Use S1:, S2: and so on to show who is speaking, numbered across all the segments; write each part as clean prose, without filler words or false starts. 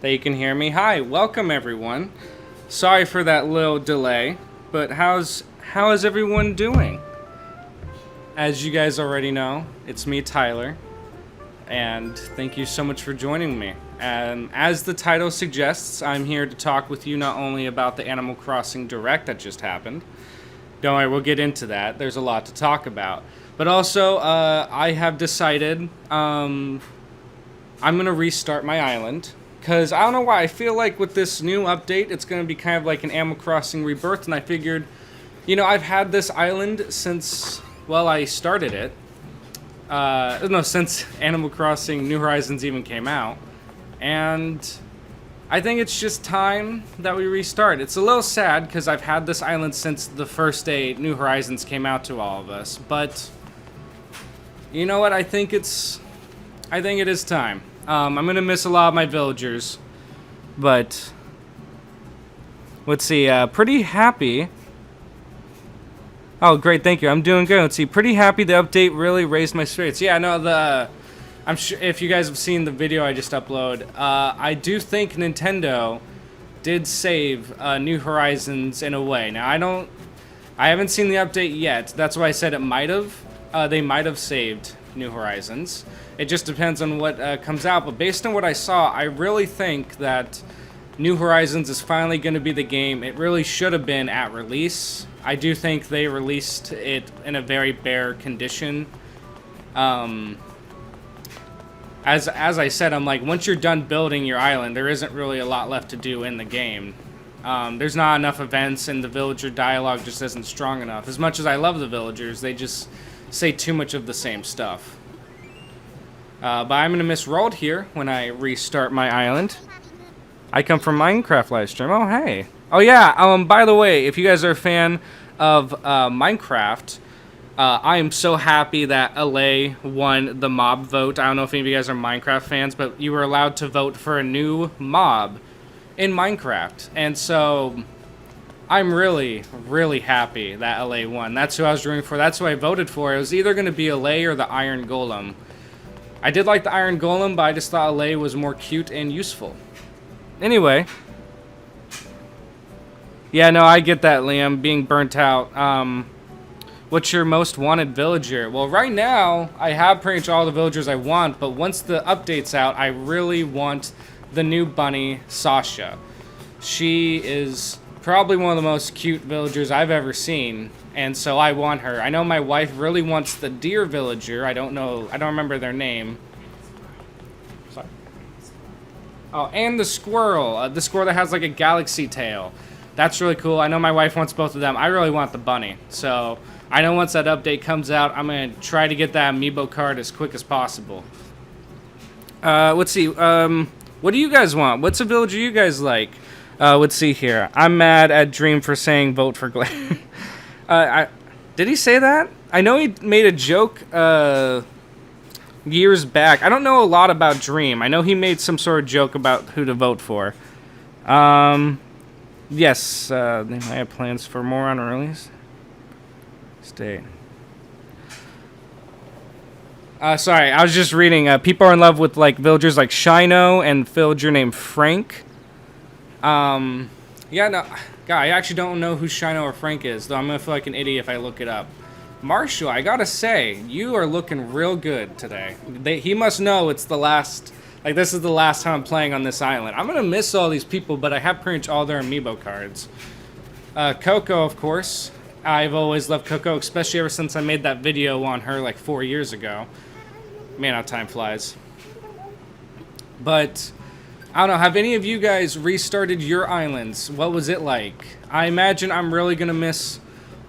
S1: that you can hear me. Hi, welcome everyone. Sorry for that little delay, but how is everyone doing? As you guys already know, it's me, Tyler, and thank you so much for joining me. As the title suggests, I'm here to talk with you not only about the Animal Crossing Direct that just happened. Don't worry, we'll get into that. There's a lot to talk about. But also, I have decided I'm going to restart my island. Because I don't know why, I feel like with this new update, it's going to be kind of like an Animal Crossing rebirth. And I figured, I've had this island since, well, I started it. No, since Animal Crossing New Horizons even came out. And I think it's just time that we restart. It's a little sad because I've had this island since the first day New Horizons came out to all of us. But you know what? I think it is time. I'm gonna miss a lot of my villagers, but let's see. Pretty happy. Oh, great, thank you. I'm doing good. Let's see. Pretty happy. The update really raised my spirits. Yeah, no, I'm sure if you guys have seen the video I just uploaded, I do think Nintendo did save New Horizons in a way. Now I haven't seen the update yet. That's why I said it might have. They might have saved New Horizons. It just depends on what comes out. But based on what I saw, I really think that New Horizons is finally going to be the game it really should have been at release. I do think they released it in a very bare condition. As I said, I'm like, once you're done building your island, there isn't really a lot left to do in the game. There's not enough events, and the villager dialogue just isn't strong enough. As much as I love the villagers, they just say too much of the same stuff. But I'm going to miss Rolled here when I restart my island. I come from Minecraft livestream. Oh, hey. Oh, yeah. By the way, if you guys are a fan of Minecraft, I am so happy that LA won the mob vote. I don't know if any of you guys are Minecraft fans, but you were allowed to vote for a new mob in Minecraft. And so I'm really, really happy that LA won. That's who I was rooting for. That's who I voted for. It was either going to be LA or the Iron Golem. I did like the Iron Golem, but I just thought LA was more cute and useful. Anyway. Yeah, no, I get that, Liam, being burnt out. What's your most wanted villager? Well, right now, I have pretty much all the villagers I want, but once the update's out, I really want the new bunny, Sasha. She is probably one of the most cute villagers I've ever seen, and so I want her. I know my wife really wants the deer villager. I don't remember their name. Sorry. Oh, and the squirrel that has like a galaxy tail. That's really cool. I know my wife wants both of them. I really want the bunny. So I know once that update comes out, I'm going to try to get that amiibo card as quick as possible. Let's see. What do you guys want? What's a villager you guys like? Let's see here. I'm mad at Dream for saying vote for Glenn. Did he say that? I know he made a joke years back. I don't know a lot about Dream. I know he made some sort of joke about who to vote for. Yes, they might have plans for more on release. Stay. Sorry, I was just reading. People are in love with like villagers like Shino and villager named Frank. Yeah, no, God, I actually don't know who Shino or Frank is, though I'm gonna feel like an idiot if I look it up. Marshall, I gotta say, you are looking real good today. He must know it's the last. Like, this is the last time I'm playing on this island. I'm going to miss all these people, but I have pretty much all their amiibo cards. Coco, of course. I've always loved Coco, especially ever since I made that video on her, like, 4 years ago. Man, how time flies. But, I don't know, have any of you guys restarted your islands? What was it like? I imagine I'm really going to miss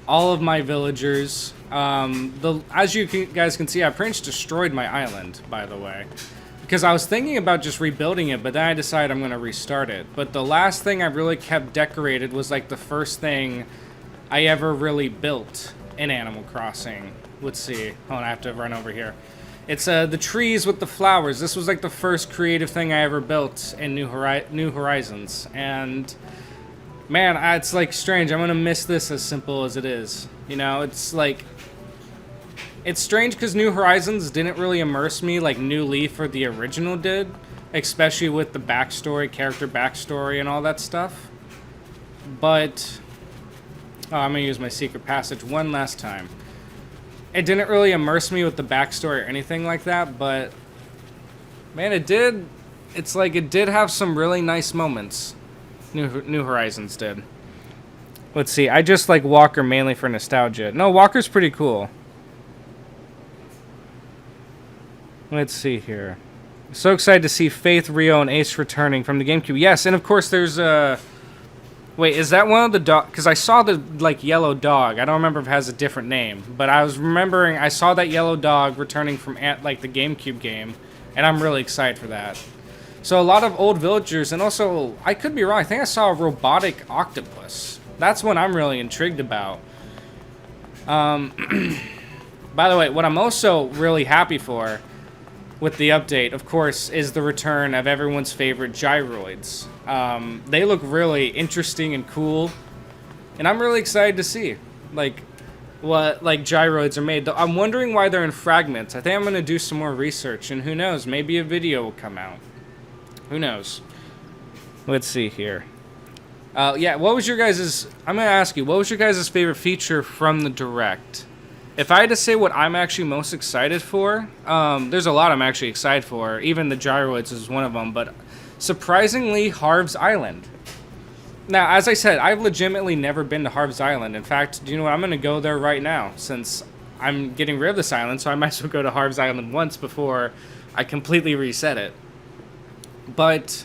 S1: all of my villagers. As you guys can see, I pretty much destroyed my island, by the way. Because I was thinking about just rebuilding it, but then I decided I'm going to restart it. But the last thing I really kept decorated was like the first thing I ever really built in Animal Crossing. Let's see. Hold on, I have to run over here. It's the trees with the flowers. This was like the first creative thing I ever built in New Horizons. And man, it's like strange. I'm going to miss this as simple as it is. It's like... It's strange because New Horizons didn't really immerse me like New Leaf or the original did. especially with the backstory, character backstory, and all that stuff. But I'm gonna use my secret passage one last time. It didn't really immerse me with the backstory or anything like that, but man, it did. It's like it did have some really nice moments. New Horizons did. Let's see. I just like Walker mainly for nostalgia. No, Walker's pretty cool. Let's see here. So excited to see Faith, Rio, and Ace returning from the GameCube. Yes, and of course there's wait, is that one of the dog? Because I saw the like yellow dog. I don't remember if it has a different name, but I was remembering I saw that yellow dog returning from like the GameCube game, and I'm really excited for that. So a lot of old villagers, and also I could be wrong. I think I saw a robotic octopus. That's what I'm really intrigued about. By the way, what I'm also really happy for with the update, of course, is the return of everyone's favorite gyroids. They look really interesting and cool, and I'm really excited to see like what like gyroids are made. I'm wondering why they're in fragments. I think I'm gonna do some more research, and who knows, maybe a video will come out. Who knows? Let's see here. Yeah, what was your guys's? I'm gonna ask you, what was your guys' favorite feature from the Direct? If I had to say what I'm actually most excited for, there's a lot I'm actually excited for. Even the gyroids is one of them, but surprisingly, Harv's Island. Now, as I said, I've legitimately never been to Harv's Island. In fact, do you know what? I'm going to go there right now, since I'm getting rid of this island, so I might as well go to Harv's Island once before I completely reset it. But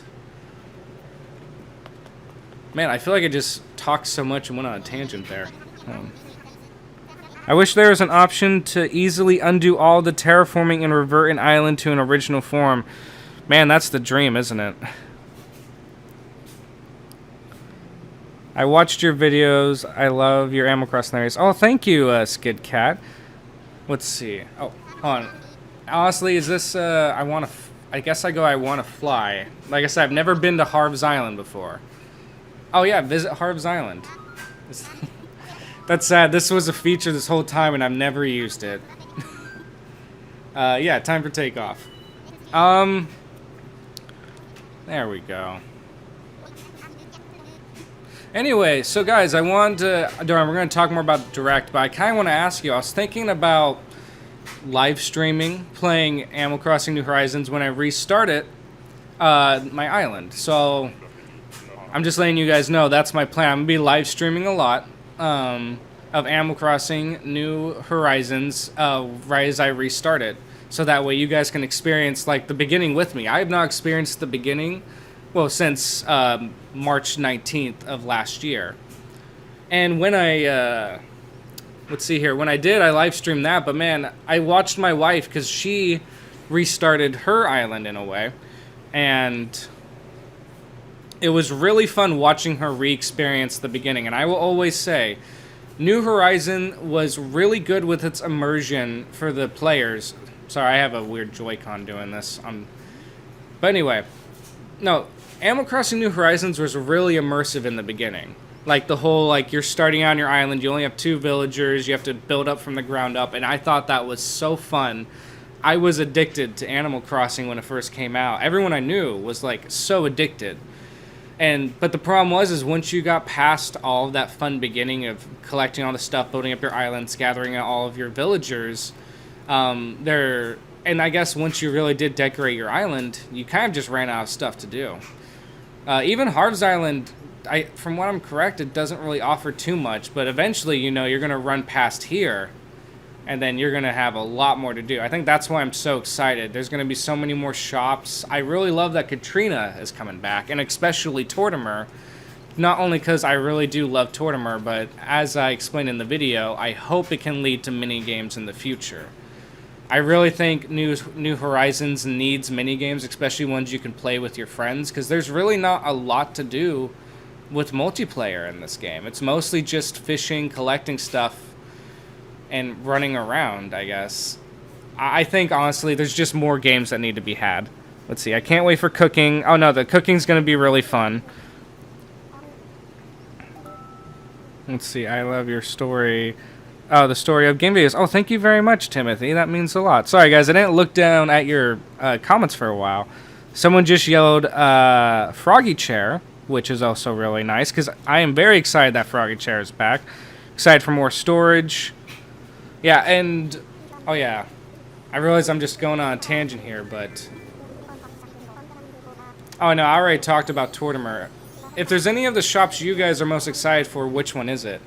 S1: man, I feel like I just talked so much and went on a tangent there. I wish there was an option to easily undo all the terraforming and revert an island to an original form. Man, that's the dream, isn't it? I watched your videos. I love your Animal Crossing areas. Oh, thank you, Skid Cat. Let's see. Oh, hold on. Honestly, is this, I guess I want to fly. Like I said, I've never been to Harv's Island before. Oh, yeah, visit Harv's Island. That's sad. This was a feature this whole time, and I've never used it. Yeah, time for takeoff. There we go. Anyway, so guys, we're going to talk more about the Direct, but I kind of want to ask you, I was thinking about live streaming, playing Animal Crossing New Horizons when I restart it, my island. So, I'm just letting you guys know that's my plan. I'm going to be live streaming a lot of Animal Crossing New Horizons right as I restart it. So that way you guys can experience like the beginning with me. I have not experienced the beginning, well, since March 19th of last year. And when I, let's see here, when I did, I live streamed that. But man, I watched my wife because she restarted her island in a way. And it was really fun watching her re-experience the beginning. And I will always say, New Horizon was really good with its immersion for the players. Sorry, I have a weird Joy-Con doing this. But anyway, no, Animal Crossing New Horizons was really immersive in the beginning. Like the whole, like you're starting on your island, you only have 2 villagers, you have to build up from the ground up, and I thought that was so fun. I was addicted to Animal Crossing when it first came out. Everyone I knew was like so addicted. But the problem was once you got past all of that fun beginning of collecting all the stuff, building up your islands, gathering all of your villagers, and I guess once you really did decorate your island, you kind of just ran out of stuff to do. Even Harv's Island, from what I'm correct, it doesn't really offer too much, but eventually, you know, you're going to run past here, and then you're going to have a lot more to do. I think that's why I'm so excited. There's going to be so many more shops. I really love that Katrina is coming back, and especially Tortimer. Not only because I really do love Tortimer, but as I explained in the video, I hope it can lead to mini-games in the future. I really think New Horizons needs mini-games, especially ones you can play with your friends, because there's really not a lot to do with multiplayer in this game. It's mostly just fishing, collecting stuff, and running around, I guess. I think, honestly, there's just more games that need to be had. Let's see, I can't wait for cooking. Oh, no, the cooking's going to be really fun. Let's see, I love your story. Oh, the story of game videos. Oh, thank you very much, Timothy. That means a lot. Sorry, guys, I didn't look down at your comments for a while. Someone just yelled Froggy Chair, which is also really nice because I am very excited that Froggy Chair is back. Excited for more storage. Yeah, and oh yeah, I realize I'm just going on a tangent here, but oh no, I already talked about Tortimer. If there's any of the shops you guys are most excited for, which one is it?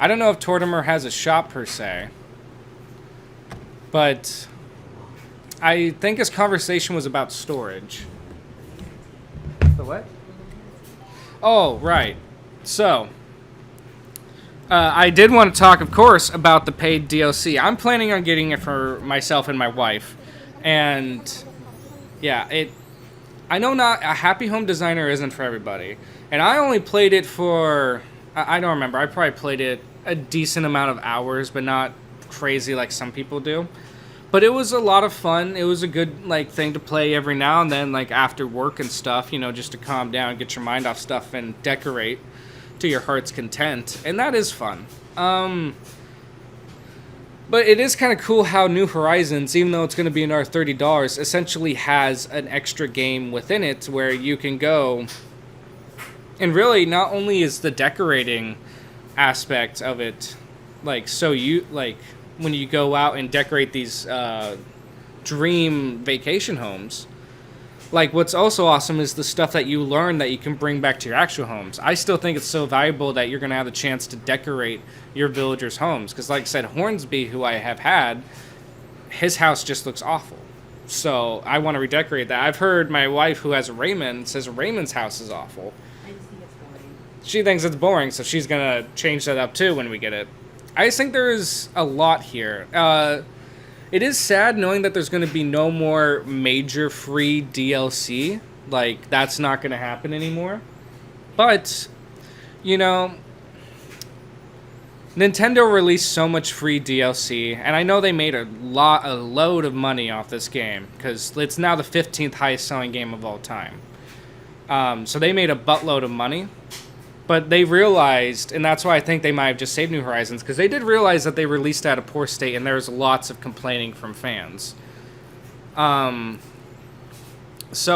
S1: I don't know if Tortimer has a shop per se, but I think his conversation was about storage. The what? Oh, right. So, I did want to talk, of course, about the paid DLC. I'm planning on getting it for myself and my wife. And, yeah, I know not a Happy Home Designer isn't for everybody. And I only played it for, I don't remember, I probably played it a decent amount of hours, but not crazy like some people do. But it was a lot of fun. It was a good thing to play every now and then, after work and stuff, just to calm down, get your mind off stuff, and decorate to your heart's content. And that is fun. But it is kind of cool how New Horizons, even though it's going to be another $30, essentially has an extra game within it where you can go. And really, not only is the decorating aspect of it, when you go out and decorate these dream vacation homes, what's also awesome is the stuff that you learn that you can bring back to your actual homes. I still think it's so valuable that you're going to have the chance to decorate your villagers' homes. Because like I said, Hornsby, who I have had, his house just looks awful. So I want to redecorate that. I've heard my wife, who has Raymond, says Raymond's house is awful.
S2: I just think it's boring.
S1: She thinks it's boring, so she's going to change that up too when we get it. I just think there is a lot here. It is sad knowing that there's going to be no more major free DLC. That's not going to happen anymore. But, Nintendo released so much free DLC, and I know they made a load of money off this game, because it's now the 15th highest selling game of all time. So they made a buttload of money. But they realized, and that's why I think they might have just saved New Horizons, because they did realize that they released it at a poor state, and there was lots of complaining from fans. So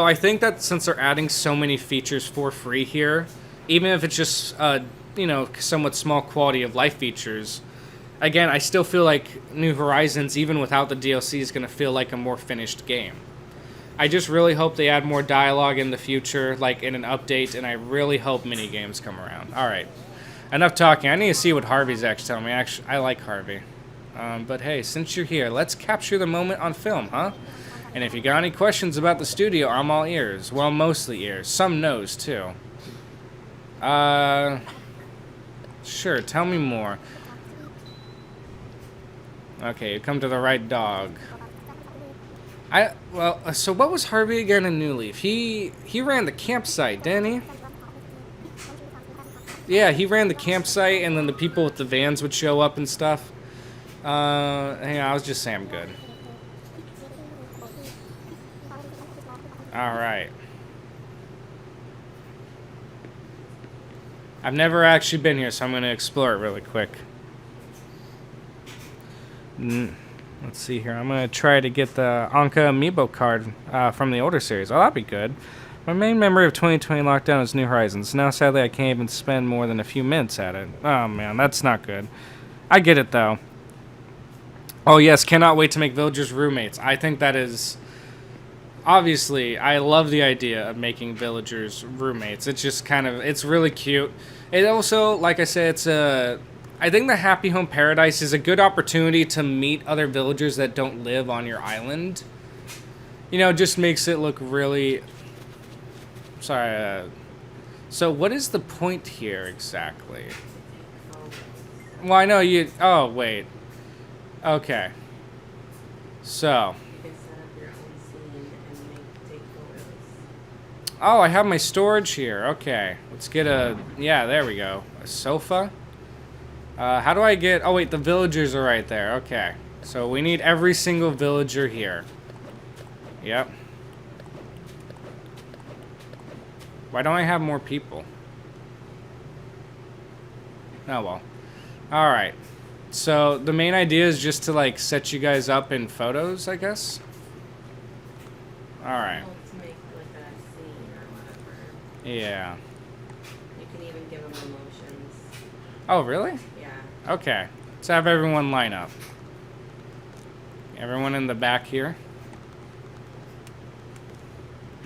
S1: I think that since they're adding so many features for free here, even if it's just, somewhat small quality of life features, again, I still feel like New Horizons, even without the DLC, is going to feel like a more finished game. I just really hope they add more dialogue in the future, in an update, and I really hope mini-games come around. Alright, enough talking. I need to see what Harvey's actually telling me. Actually, I like Harvey. But hey, since you're here, let's capture the moment on film, huh? And if you got any questions about the studio, I'm all ears. Well, mostly ears. Some no's, too. Sure, tell me more. Okay, you come to the right dog. So what was Harvey again in New Leaf? He ran the campsite, didn't he? Yeah, he ran the campsite, and then the people with the vans would show up and stuff. I was just saying I'm good. Alright. I've never actually been here, so I'm going to explore it really quick. Let's see here. I'm going to try to get the Anka amiibo card from the older series. Oh, that'd be good. My main memory of 2020 lockdown is New Horizons. Now, sadly, I can't even spend more than a few minutes at it. Oh, man, that's not good. I get it, though. Oh, yes, cannot wait to make villagers roommates. I think that is... Obviously, I love the idea of making villagers roommates. It's just it's really cute. It also, like I said, I think the Happy Home Paradise is a good opportunity to meet other villagers that don't live on your island. Just makes it look really... Sorry, so what is the point here exactly? Well, I know you... Oh, wait. Okay. So... Oh, I have my storage here. Okay. Let's get yeah, there we go. A sofa. How do I get... Oh, wait, the villagers are right there. Okay. So we need every single villager here. Yep. Why don't I have more people? Oh, well. Alright. So the main idea is just to, set you guys up in photos, I guess? Alright. Yeah.
S2: You can even give them emotions.
S1: Oh, really?
S2: Yeah.
S1: Okay. Let's have everyone line up. Everyone in the back here.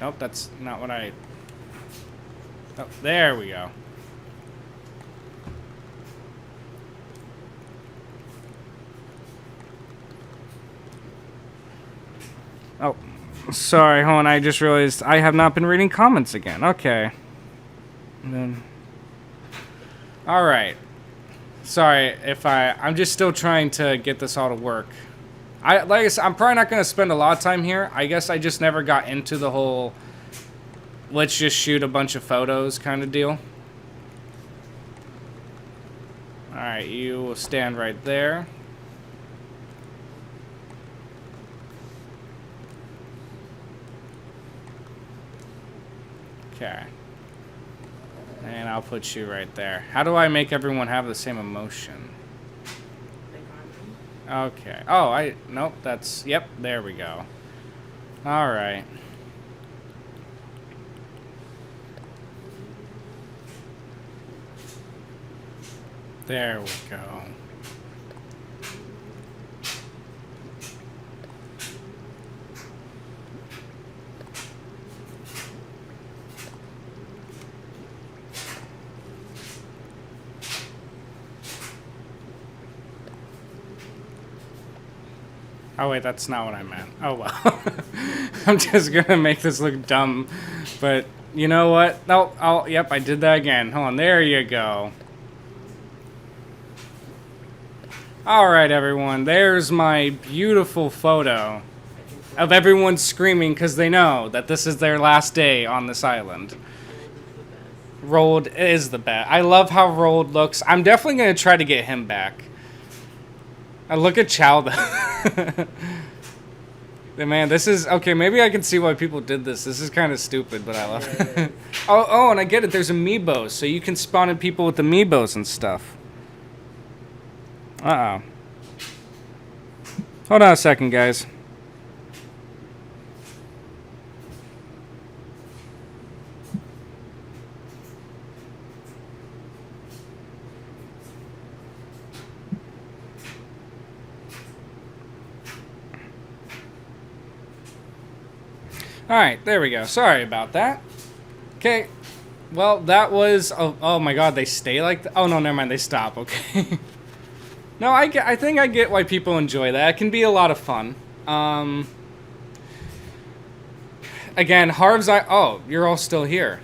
S1: Nope, that's not what I... Oh, there we go. Oh, sorry, hold on. I just realized I have not been reading comments again. Okay. And then... Alright. Sorry if I'm just still trying to get this all to work. Like I said, I'm probably not going to spend a lot of time here. I guess I just never got into the whole let's just shoot a bunch of photos kind of deal. Alright, you will stand right there. Okay. And I'll put you right there. How do I make everyone have the same emotion? Okay. Oh, nope, that's... Yep, there we go. Alright. There we go. Oh wait, that's not what I meant. Oh well. I'm just gonna make this look dumb. But you know what? No, yep, I did that again. Hold on, there you go. Alright everyone, there's my beautiful photo of everyone screaming because they know that this is their last day on this island. Rolled is the best. I love how Rolled looks. I'm definitely gonna try to get him back. I look at Chow though. Man, this is... Okay, maybe I can see why people did this. This is kind of stupid, but I love it. Oh, and I get it. There's amiibos, so you can spawn in people with amiibos and stuff. Uh-oh. Hold on a second, guys. Alright, there we go. Sorry about that. Okay. Well, that was... Oh my god, they stay like that? Oh, no, never mind. They stop. Okay. No, I think I get why people enjoy that. It can be a lot of fun. Again, Harv's Island... Oh, you're all still here.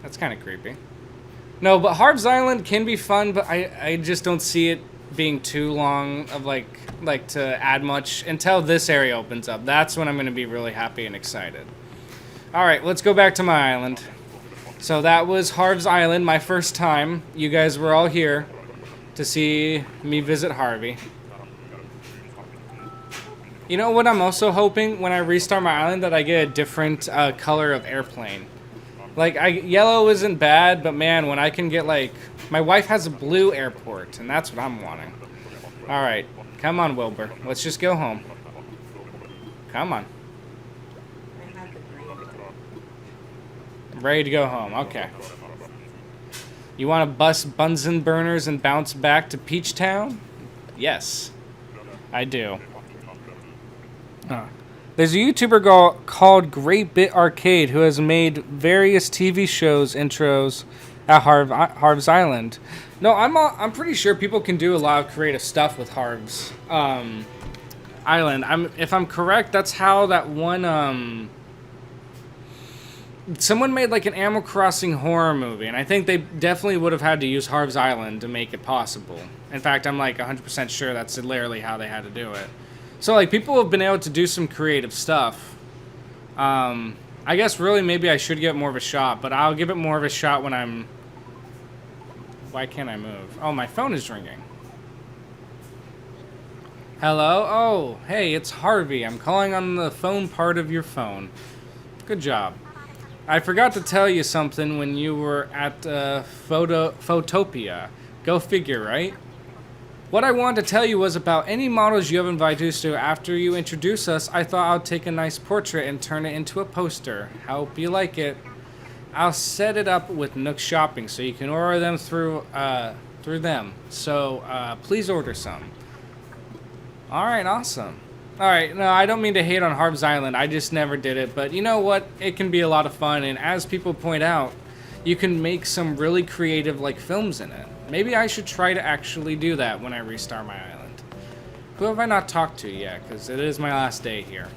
S1: That's kind of creepy. No, but Harv's Island can be fun, but I just don't see it being too long of like to add much until this area opens up. That's when I'm going to be really happy and excited. Alright, let's go back to my island. So that was Harv's Island, my first time. You guys were all here to see me visit Harvey. You know what I'm also hoping when I restart my island, that I get a different color of airplane. Like, yellow isn't bad, but man, when I can get like... My wife has a blue airport, and that's what I'm wanting. Alright, come on, Wilbur. Let's just go home. Come on. I'm ready to go home. Okay. You want to bust Bunsen burners and bounce back to Peach Town? Yes, I do. There's a YouTuber called Great Bit Arcade who has made various TV shows intros at Harv's Island. No, I'm pretty sure people can do a lot of creative stuff with Harv's Island. If I'm correct, that's how that one someone made like an Animal Crossing horror movie, and I think they definitely would have had to use Harv's Island to make it possible. In fact, I'm like 100% sure that's literally how they had to do it. So like people have been able to do some creative stuff. I guess really maybe I should give it more of a shot, but I'll give it more of a shot when I'm... Why can't I move? Oh, my phone is ringing. Hello? Oh, hey, it's Harvey. I'm calling on the phone part of your phone. Good job. I forgot to tell you something when you were at Photopia. Go figure, right? What I wanted to tell you was about any models you have invited us to. After you introduce us, I thought I'd take a nice portrait and turn it into a poster. Hope you like it. I'll set it up with Nook Shopping so you can order them through them. So please order some. All right, awesome. All right, no, I don't mean to hate on Harv's Island. I just never did it, but you know what? It can be a lot of fun, and as people point out, you can make some really creative like films in it. Maybe I should try to actually do that when I restart my island. Who have I not talked to yet? Because it is my last day here.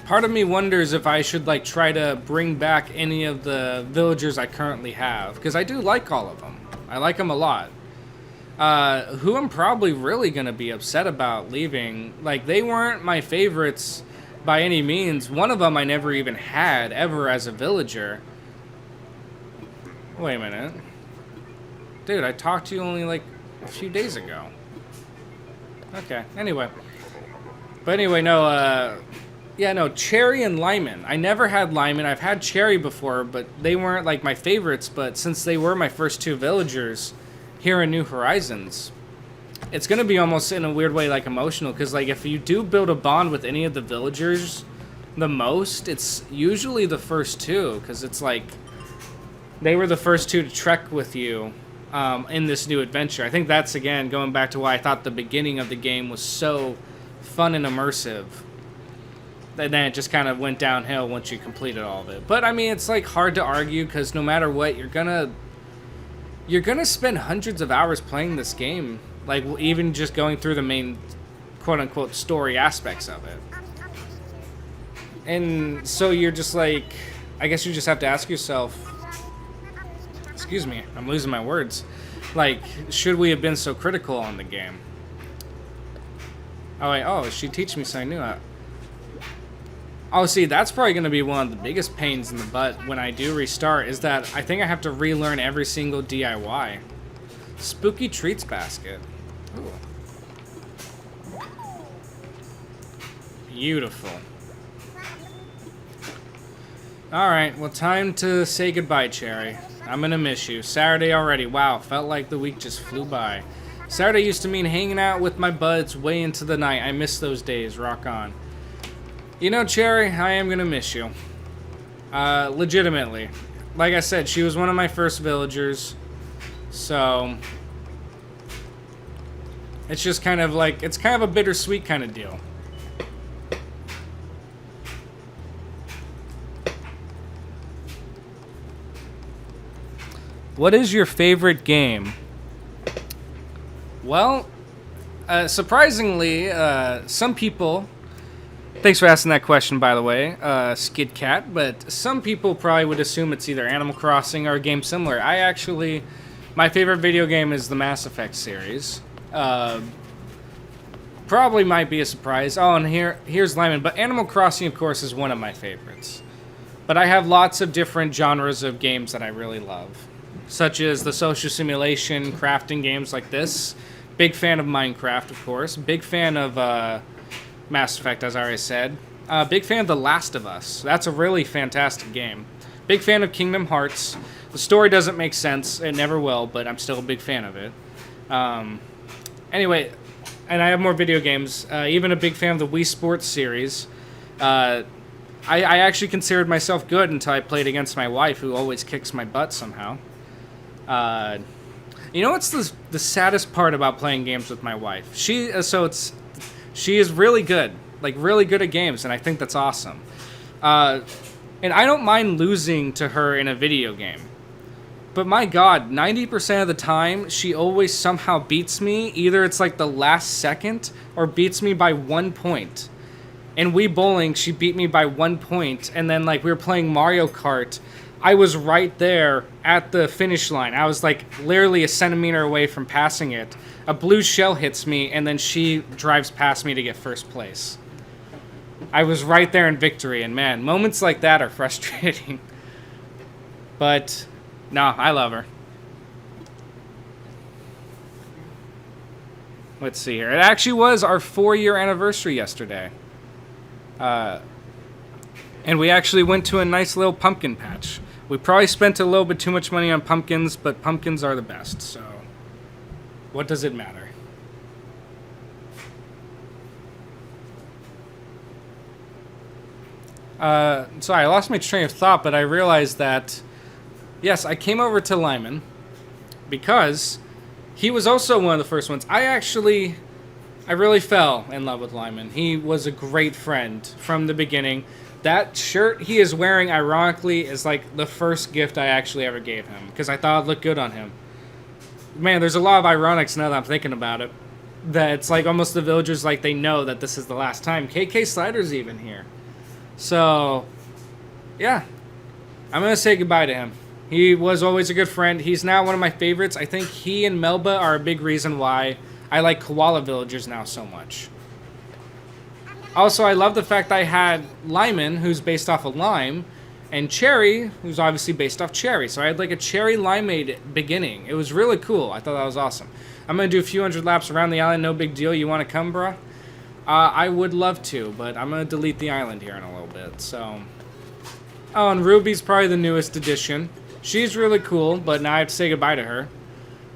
S1: Part of me wonders if I should like try to bring back any of the villagers I currently have, because I do like all of them. I like them a lot. Who I'm probably really gonna be upset about leaving, like they weren't my favorites by any means. One of them I never even had ever as a villager. Wait a minute. Dude, I talked to you only like a few days ago. Okay, anyway. But anyway, no, yeah, no, Cherry and Lyman. I never had Lyman. I've had Cherry before, but they weren't like my favorites. But since they were my first two villagers here in New Horizons, it's going to be almost in a weird way like emotional. Because like if you do build a bond with any of the villagers the most, it's usually the first two. Because it's like they were the first two to trek with you in this new adventure. I think that's, again, going back to why I thought the beginning of the game was so fun and immersive. And then it just kind of went downhill once you completed all of it. But, I mean, it's, like, hard to argue because no matter what, you're gonna spend hundreds of hours playing this game. Like, even just going through the main, quote-unquote, story aspects of it. And so you're just, like, I guess you just have to ask yourself, excuse me, I'm losing my words. Like, should we have been so critical on the game? Oh, wait, oh, she teach me something new. Oh, see, that's probably going to be one of the biggest pains in the butt when I do restart, is that I think I have to relearn every single DIY. Spooky Treats Basket. Ooh. Beautiful. Alright, well, time to say goodbye, Cherry. I'm gonna miss you. Saturday already. Wow, felt like the week just flew by. Saturday used to mean hanging out with my buds way into the night. I miss those days. Rock on. You know, Cherry, I am gonna miss you. Legitimately. Like I said, she was one of my first villagers. So it's just kind of like, it's kind of a bittersweet kind of deal. What is your favorite game? Well, surprisingly, some people... Thanks for asking that question, by the way, Skid Cat. But some people probably would assume it's either Animal Crossing or a game similar. My favorite video game is the Mass Effect series. Probably might be a surprise. Oh, and here's Lyman. But Animal Crossing, of course, is one of my favorites. But I have lots of different genres of games that I really love, such as the social simulation, crafting games like this. Big fan of Minecraft, of course. Big fan of Mass Effect, as I already said. Big fan of The Last of Us. That's a really fantastic game. Big fan of Kingdom Hearts. The story doesn't make sense. It never will, but I'm still a big fan of it. Anyway, and I have more video games. Even a big fan of the Wii Sports series. I actually considered myself good until I played against my wife, who always kicks my butt somehow. You know what's the saddest part about playing games with my wife? She is really good, like really good at games, and I think that's awesome. And I don't mind losing to her in a video game. But my God, 90% of the time, she always somehow beats me. Either it's like the last second or beats me by 1 point. In Wii Bowling, she beat me by 1 point, and then like we were playing Mario Kart, I was right there at the finish line. I was like literally a centimeter away from passing it. A blue shell hits me, and then she drives past me to get first place. I was right there in victory, and man, moments like that are frustrating. But, no, I love her. Let's see here. It actually was our 4-year anniversary yesterday. And we actually went to a nice little pumpkin patch. We probably spent a little bit too much money on pumpkins, but pumpkins are the best, so what does it matter? Sorry, I lost my train of thought, but I realized that, yes, I came over to Lyman because he was also one of the first ones. I really fell in love with Lyman. He was a great friend from the beginning. That shirt he is wearing, ironically, is like the first gift I actually ever gave him because I thought it looked good on him. Man, there's a lot of ironics now that I'm thinking about it. That it's like almost the villagers, like they know that this is the last time. KK Slider's even here. So, yeah. I'm going to say goodbye to him. He was always a good friend. He's now one of my favorites. I think he and Melba are a big reason why I like koala villagers now so much. Also, I love the fact I had Lyman, who's based off of Lime, and Cherry, who's obviously based off Cherry. So I had like a Cherry Limeade beginning. It was really cool. I thought that was awesome. I'm going to do a few hundred laps around the island. No big deal. You want to come, bruh? I would love to, but I'm going to delete the island here in a little bit. So, oh, and Ruby's probably the newest addition. She's really cool, but now I have to say goodbye to her.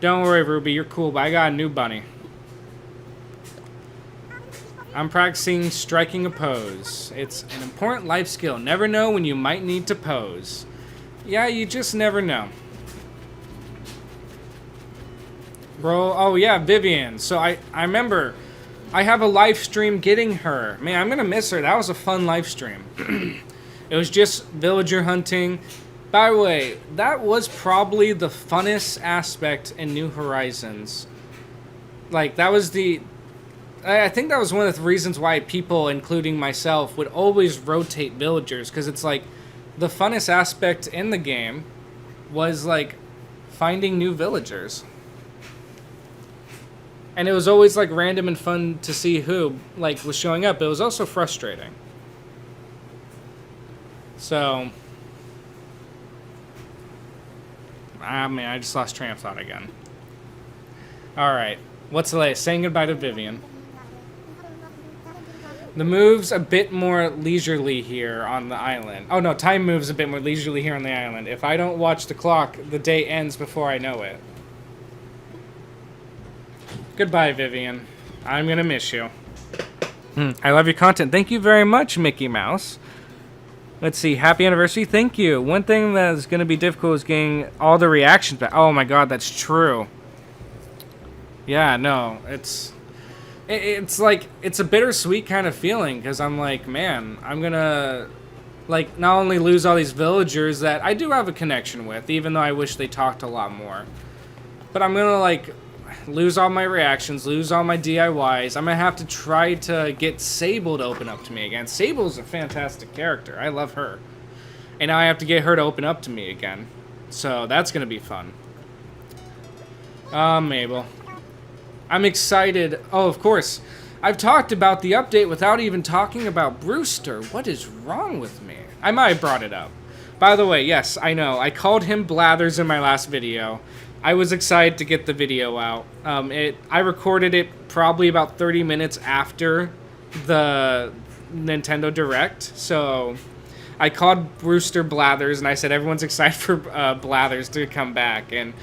S1: Don't worry, Ruby. You're cool, but I got a new bunny. I'm practicing striking a pose. It's an important life skill. Never know when you might need to pose. Yeah, you just never know. Bro, oh yeah, Vivian. So I remember I have a live stream getting her. Man, I'm gonna miss her. That was a fun live stream. It was just villager hunting. By the way, that was probably the funnest aspect in New Horizons. Like, that was I think that was one of the reasons why people, including myself, would always rotate villagers. Because it's like, the funnest aspect in the game was, like, finding new villagers. And it was always, like, random and fun to see who, like, was showing up. It was also frustrating. So, ah, man, I just lost train of thought again. Alright, what's the latest? Saying goodbye to Vivian. The move's a bit more leisurely here on the island. Oh no, time moves a bit more leisurely here on the island. If I don't watch the clock, the day ends before I know it. Goodbye, Vivian. I'm gonna miss you. I love your content. Thank you very much, Mickey Mouse. Let's see, happy anniversary. Thank you. One thing that is gonna be difficult is getting all the reactions back. Oh my god, that's true. Yeah, no, it's like, it's a bittersweet kind of feeling, because I'm like, man, I'm gonna, like, not only lose all these villagers that I do have a connection with, even though I wish they talked a lot more, but I'm gonna, like, lose all my reactions, lose all my DIYs. I'm gonna have to try to get Sable to open up to me again. Sable's a fantastic character. I love her. And now I have to get her to open up to me again. So that's gonna be fun. Mabel. I'm excited. Oh, of course. I've talked about the update without even talking about Brewster. What is wrong with me? I might have brought it up. By the way, yes, I know. I called him Blathers in my last video. I was excited to get the video out. I recorded it probably about 30 minutes after the Nintendo Direct. So I called Brewster Blathers, and I said everyone's excited for Blathers to come back. And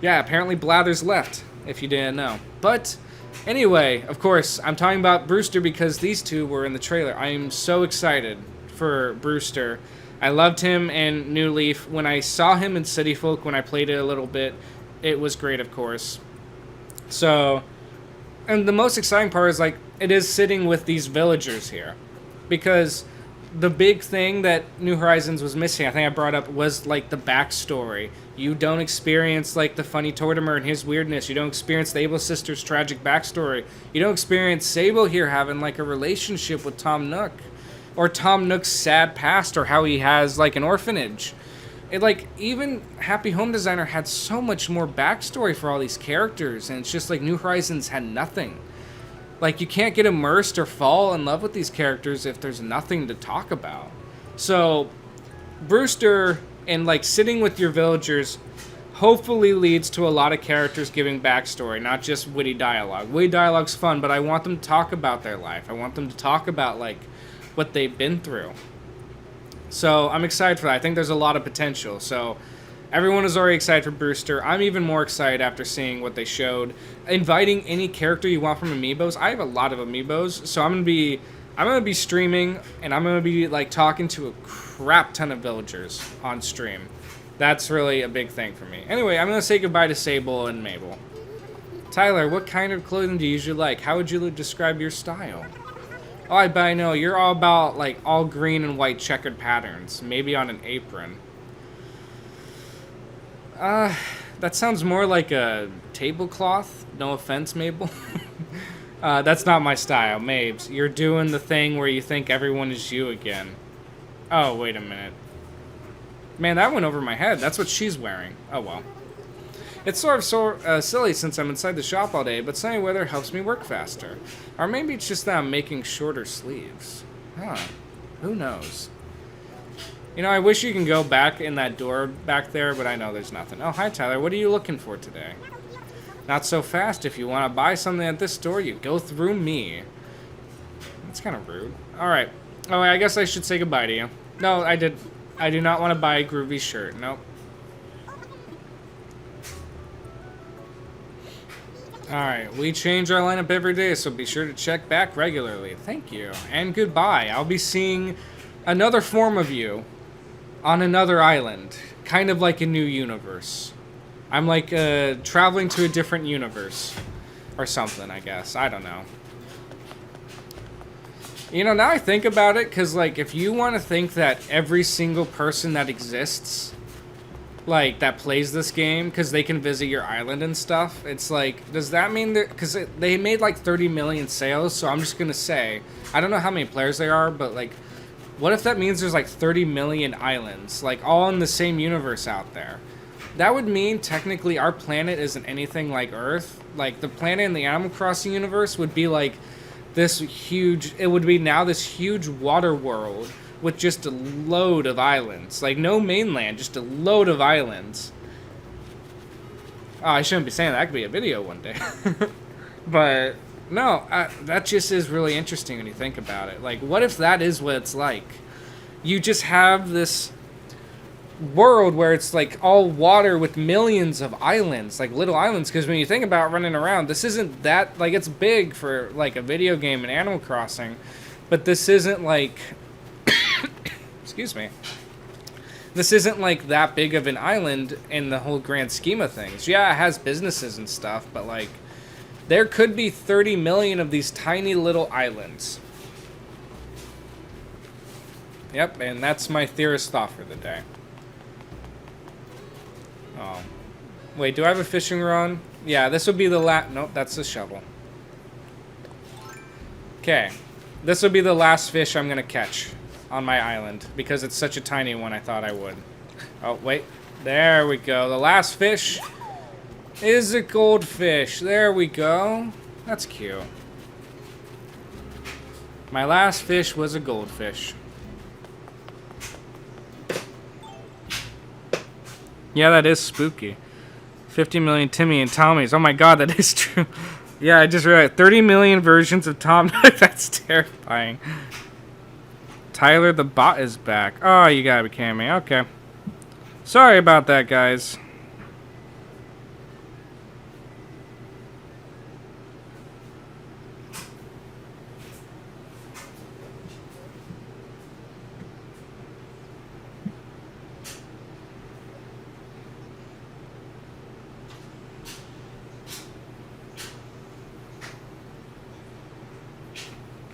S1: yeah, apparently Blathers left, if you didn't know. But anyway, of course, I'm talking about Brewster because these two were in the trailer. I am so excited for Brewster. I loved him in New Leaf. When I saw him in City Folk, when I played it a little bit, it was great, of course. So, and the most exciting part is, like, it is sitting with these villagers here. Because the big thing that New Horizons was missing, I think I brought up, was, like, the backstory. You don't experience, like, the funny Tortimer and his weirdness. You don't experience the Able Sisters' tragic backstory. You don't experience Sable here having, like, a relationship with Tom Nook. Or Tom Nook's sad past, or how he has, like, an orphanage. It, like, even Happy Home Designer had so much more backstory for all these characters, and it's just like New Horizons had nothing. Like, you can't get immersed or fall in love with these characters if there's nothing to talk about. So, Brewster and, like, sitting with your villagers hopefully leads to a lot of characters giving backstory, not just witty dialogue. Witty dialogue's fun, but I want them to talk about their life. I want them to talk about, like, what they've been through. So I'm excited for that. I think there's a lot of potential. So everyone is already excited for Brewster. I'm even more excited after seeing what they showed. Inviting any character you want from Amiibos. I have a lot of Amiibos, so I'm going to be I'm going to be streaming, and I'm going to be, like, talking to a crap ton of villagers on stream. That's really a big thing for me. Anyway, I'm going to say goodbye to Sable and Mabel. Tyler, what kind of clothing do you usually like? How would you describe your style? Oh, I know. You're all about, like, all green and white checkered patterns. Maybe on an apron. That sounds more like a tablecloth. No offense, Mabel. That's not my style, Mabes. You're doing the thing where you think everyone is you again. Oh, wait a minute. Man, that went over my head. That's what she's wearing. Oh, well. It's sort of silly since I'm inside the shop all day, but sunny weather helps me work faster. Or maybe it's just that I'm making shorter sleeves. Huh. Who knows? You know, I wish you can go back in that door back there, but I know there's nothing. Oh, hi, Tyler. What are you looking for today? Not so fast. If you want to buy something at this store, you go through me. That's kind of rude. All right. Oh, I guess I should say goodbye to you. No, I do not want to buy a groovy shirt. Nope. Alright, we change our lineup every day, so be sure to check back regularly. Thank you. And goodbye. I'll be seeing another form of you on another island. Kind of like a new universe. I'm like traveling to a different universe. Or something, I guess. I don't know. You know, now I think about it, because, like, if you want to think that every single person that exists, like, that plays this game, because they can visit your island and stuff, it's like, does that mean that, because they made, like, 30 million sales, so I'm just going to say, I don't know how many players there are, but, like, what if that means there's, like, 30 million islands, like, all in the same universe out there? That would mean, technically, our planet isn't anything like Earth. Like, the planet in the Animal Crossing universe would be, like, this huge, it would be now this huge water world with just a load of islands. Like, no mainland, just a load of islands. Oh, I shouldn't be saying that. That could be a video one day. But, no, that just is really interesting when you think about it. Like, what if that is what it's like? You just have this world where it's, like, all water with millions of islands, like, little islands, because when you think about running around, this isn't that, like, it's big for, like, a video game in Animal Crossing, but this isn't, like, excuse me, this isn't, like, that big of an island in the whole grand scheme of things. Yeah, it has businesses and stuff, but, like, there could be 30 million of these tiny little islands. Yep, and that's my theorist thought for the day. Oh. Wait, do I have a fishing rod? Yeah, this would be the last... Nope, that's the shovel. Okay. This will be the last fish I'm going to catch on my island, because it's such a tiny one I thought I would. Oh, wait. There we go. The last fish is a goldfish. There we go. That's cute. My last fish was a goldfish. Yeah, that is spooky. 50 million Timmy and Tommies. Oh my god, that is true. Yeah, I just realized 30 million versions of Tom. That's terrifying. Tyler the bot is back. Oh, you gotta be kidding me. Okay. Sorry about that, guys.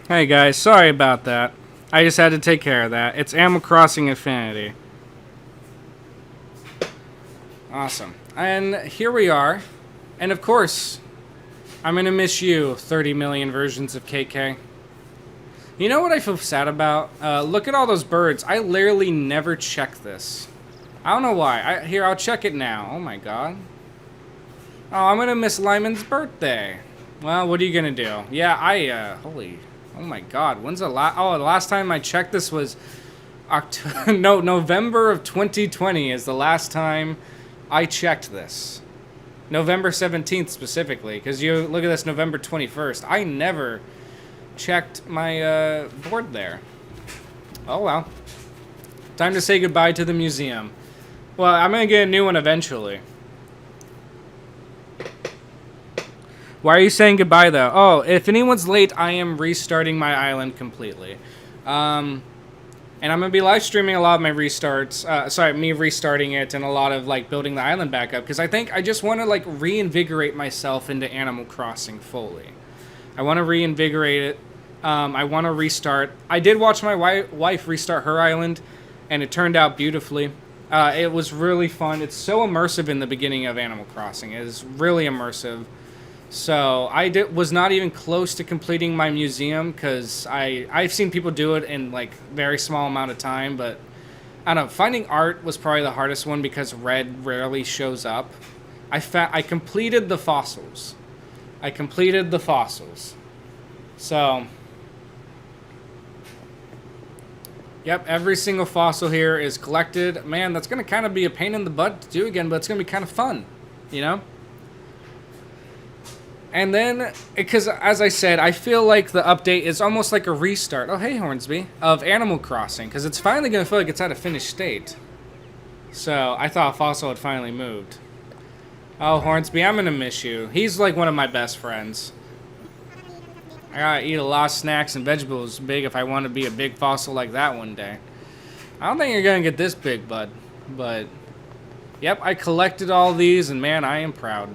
S1: Hey guys, sorry about that. I just had to take care of that. It's Animal Crossing Infinity. Awesome. And here we are. And of course, I'm gonna miss you, 30 million versions of KK. You know what I feel sad about? Look at all those birds. I literally never check this. I don't know why. Here, I'll check it now. Oh my god. Oh, I'm gonna miss Lyman's birthday. Well, what are you gonna do? Yeah, holy... Oh my god, when's the last... Oh, the last time I checked this was... November of 2020 is the last time I checked this. November 17th specifically, because you look at this, November 21st. I never checked my board there. Oh well. Time to say goodbye to the museum. Well, I'm going to get a new one eventually. Why are you saying goodbye, though? Oh, if anyone's late, I am restarting my island completely. And I'm going to be live streaming a lot of my restarts. Me restarting it and a lot of, like, building the island back up. Because I think I just want to, like, reinvigorate myself into Animal Crossing fully. I want to reinvigorate it. I want to restart. I did watch my wife restart her island, and it turned out beautifully. It was really fun. It's so immersive in the beginning of Animal Crossing. It is really immersive. So was not even close to completing my museum because I've seen people do it in like very small amount of time, but I don't know. Finding art was probably the hardest one because red rarely shows up. I completed the fossils. So, yep, every single fossil here is collected. Man, that's going to kind of be a pain in the butt to do again, but it's going to be kind of fun, you know? And then, because as I said, I feel like the update is almost like a restart. Oh, hey, Hornsby. Of Animal Crossing, because it's finally going to feel like it's at a finished state. So, I thought Fossil had finally moved. Oh, Hornsby, I'm going to miss you. He's like one of my best friends. I gotta eat a lot of snacks and vegetables big if I want to be a big fossil like that one day. I don't think you're going to get this big, bud. But, yep, I collected all these, and man, I am proud.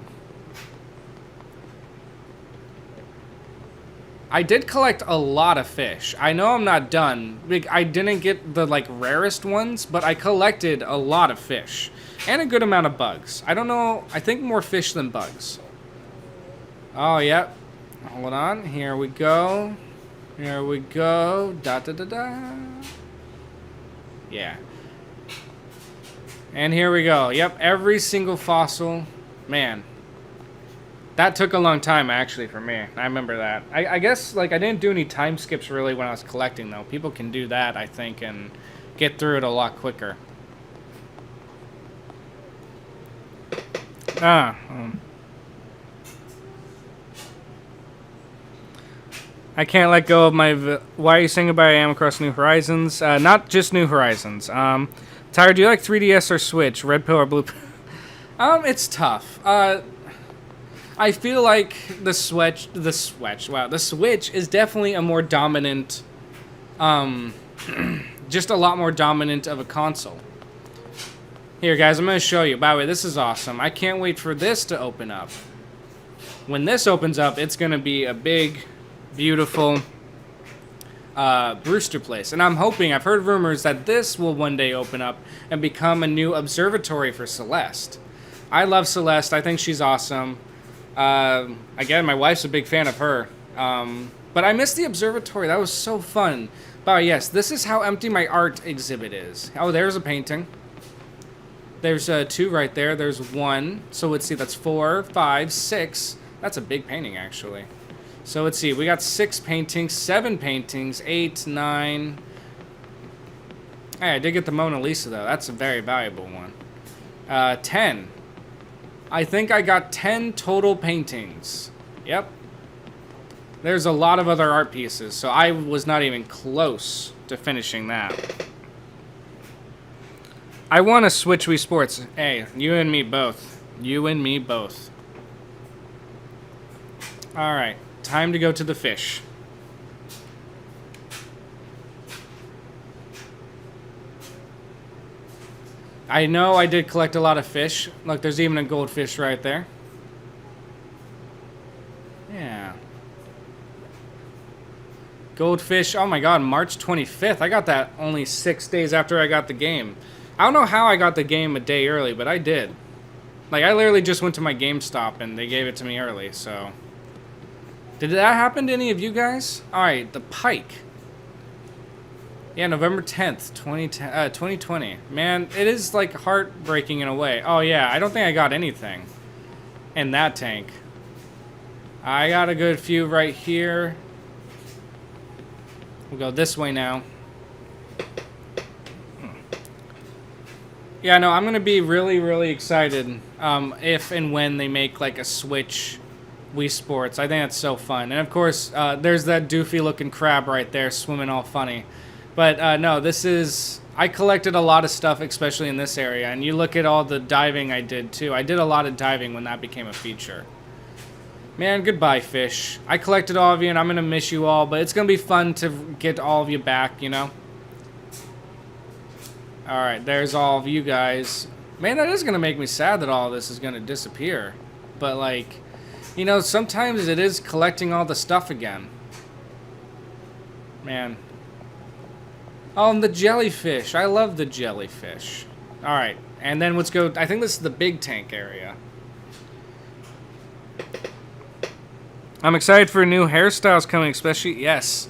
S1: I did collect a lot of fish. I know I'm not done. I didn't get the, like, rarest ones, but I collected a lot of fish. And a good amount of bugs. I don't know. I think more fish than bugs. Oh, yep. Hold on. Here we go. Here we go. Da-da-da-da. Yeah. And here we go. Yep, every single fossil. Man. That took a long time, actually, for me. I remember that. I guess, like, I didn't do any time skips, really, when I was collecting, though. People can do that, I think, and get through it a lot quicker. I can't let go of my... Why are you saying goodbye to Animal Crossing New Horizons? Not just New Horizons. Tyler, do you like 3DS or Switch? Red pill or blue pill? It's tough. I feel like the Switch is definitely a more dominant, just a lot more dominant of a console. Here, guys, I'm going to show you. By the way, this is awesome. I can't wait for this to open up. When this opens up, it's going to be a big, beautiful Brewster place. And I'm hoping, I've heard rumors that this will one day open up and become a new observatory for Celeste. I love Celeste. I think she's awesome. Again, my wife's a big fan of her. But I missed the observatory. That was so fun. But yes, this is how empty my art exhibit is. Oh, there's a painting. There's 2 right there. There's 1. So let's see. That's 4, 5, 6. That's a big painting, actually. So let's see. We got 6 paintings, 7 paintings, 8, 9. Hey, I did get the Mona Lisa, though. That's a very valuable one. 10. I think I got 10 total paintings. Yep. There's a lot of other art pieces, so I was not even close to finishing that. I want to switch Wii Sports. Hey, you and me both. You and me both. Alright, time to go to the fish. I know I did collect a lot of fish. Look, there's even a goldfish right there. Yeah. Goldfish, oh my god, March 25th. I got that only 6 days after I got the game. I don't know how I got the game a day early, but I did. Like, I literally just went to my GameStop and they gave it to me early, so... Did that happen to any of you guys? Alright, the pike. Yeah, November 10th, 2020. Man, it is, like, heartbreaking in a way. Oh, yeah, I don't think I got anything in that tank. I got a good few right here. We'll go this way now. Yeah, no, I'm going to be really, really excited if and when they make, like, a Switch Wii Sports. I think that's so fun. And, of course, there's that doofy-looking crab right there swimming all funny. But, no, this is... I collected a lot of stuff, especially in this area. And you look at all the diving I did, too. I did a lot of diving when that became a feature. Man, goodbye, fish. I collected all of you, and I'm gonna miss you all, but it's gonna be fun to get all of you back, you know? Alright, there's all of you guys. Man, that is gonna make me sad that all of this is gonna disappear. But, like, you know, sometimes it is collecting all the stuff again. Man. Oh, and the jellyfish. I love the jellyfish. Alright, and then let's go... I think this is the big tank area. I'm excited for new hairstyles coming, especially... Yes.